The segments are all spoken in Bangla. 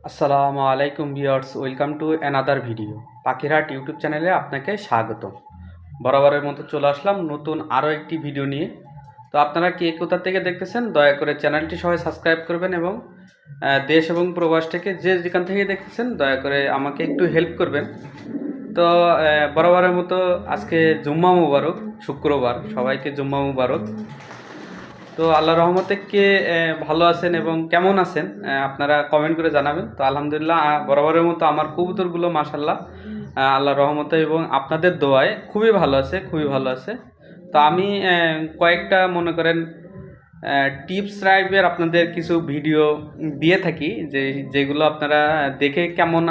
আসসালামু আলাইকুম viewers, welcome to another video. পাখিরহাট YouTube চ্যানেলে আপনাকে স্বাগত। বরাবরের মতো চলে আসলাম নতুন আরও একটি ভিডিও নিয়ে। তো আপনারা কে কোথা থেকে দেখতেছেন দয়া করে চ্যানেলটি সবাই সাবস্ক্রাইব করবেন এবং দেশ এবং প্রবাস থেকে যে যেখান থেকে দেখতেছেন দয়া করে আমাকে একটু হেল্প করবেন। তো বরাবরের মতো আজকে জুম্মা মুবারক, শুক্রবার, সবাইকে জুম্মা মুবারক। তো আল্লাহর রহমতে কে ভালো আছেন এবং কেমন আছেন আপনারা কমেন্ট করে জানাবেন। তো আলহামদুলিল্লাহ বরাবরের মতো আমার কবুতরগুলো মাশাল্লাহ আল্লাহর রহমতে এবং আপনাদের দোয়ায় খুবই ভালো আছে, খুবই ভালো আছে। তো আমি কয়েকটা মনে করেন টিপস টাইপের আপনাদের কিছু ভিডিও দিয়ে থাকি, যেগুলো আপনারা দেখে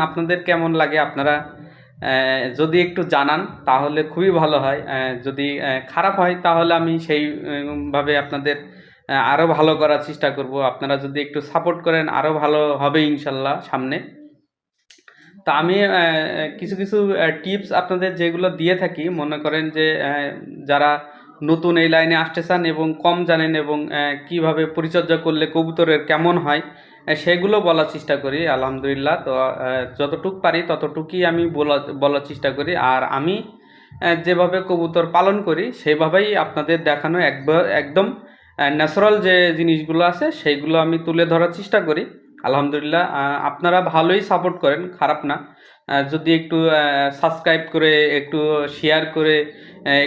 আপনাদের কেমন লাগে আপনারা যদি একটু জানান তাহলে খুবই ভালো হয়। যদি খারাপ হয় তাহলে আমি সেইভাবে আপনাদের আরও ভালো করার চেষ্টা করব। আপনারা যদি একটু সাপোর্ট করেন আরও ভালো হবে ইনশাল্লাহ সামনে। তো আমি কিছু কিছু টিপস আপনাদের যেগুলো দিয়ে থাকি, মনে করেন যে যারা নতুন এই লাইনে আসতে চান এবং কম জানেন এবং কিভাবে পরিচর্যা করলে কবুতরের কেমন হয় সেগুলো বলার চেষ্টা করি আলহামদুলিল্লাহ। তো যতটুক পারি ততটুকুই আমি বলার চেষ্টা করি। আর আমি যেভাবে কবুতর পালন করি সেভাবেই আপনাদের দেখানো একদম ন্যাচারাল যে জিনিসগুলো আছে সেইগুলো আমি তুলে ধরার চেষ্টা করি আলহামদুলিল্লাহ। আপনারা ভালোই সাপোর্ট করেন, খারাপ না। যদি একটু সাবস্ক্রাইব করে, একটু শেয়ার করে,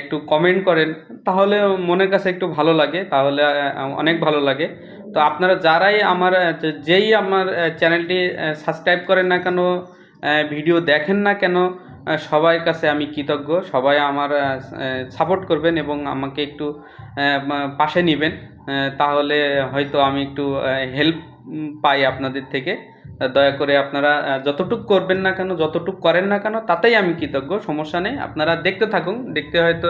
একটু কমেন্ট করেন তাহলে মনের কাছে একটু ভালো লাগে, তাহলে অনেক ভালো লাগে। তো আপনারা যারাই যেই আমার চ্যানেলটি সাবস্ক্রাইব করেন না কেন, ভিডিও দেখেন না কেন, সবার কাছে আমি কৃতজ্ঞ। সবাই আমার সাপোর্ট করবেন এবং আমাকে একটু পাশে নেবেন, তাহলে হয়তো আমি একটু হেল্প পাই আপনাদের থেকে। দয়া করে আপনারা যতটুক করবেন না কেন, যতটুক করেন না কেন, তাতেই আমি কৃতজ্ঞ। সমস্যা নেই, আপনারা দেখতে থাকুন। দেখতে হয়তো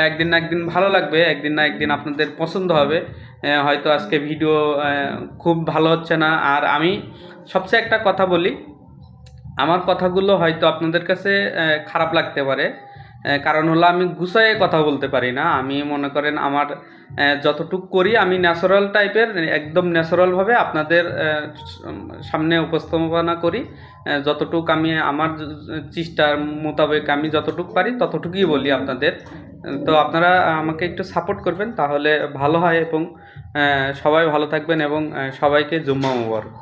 একদিন না একদিন ভালো লাগবে, একদিন না একদিন আপনাদের পছন্দ হবে। হয়তো আজকে ভিডিও খুব ভালো হচ্ছে না। আর আমি সবচেয়ে একটা কথা বলি, আমার কথাগুলো হয়তো আপনাদের কাছে খারাপ লাগতে পারে, কারণ হলো আমি গুছায়ে কথা বলতে পারি না। আমি মনে করেন আমার যতটুক করি আমি ন্যাচারাল টাইপের, একদম ন্যাচারালভাবে আপনাদের সামনে উপস্থাপনা করি। যতটুক আমি আমার চেষ্টার মোতাবেক আমি যতটুক পারি ততটুকুই বলি আপনাদের। তো আপনারা আমাকে একটু সাপোর্ট করবেন তাহলে ভালো হয় এবং সবাই ভালো থাকবেন এবং সবাইকে জুম্মা মুবারক।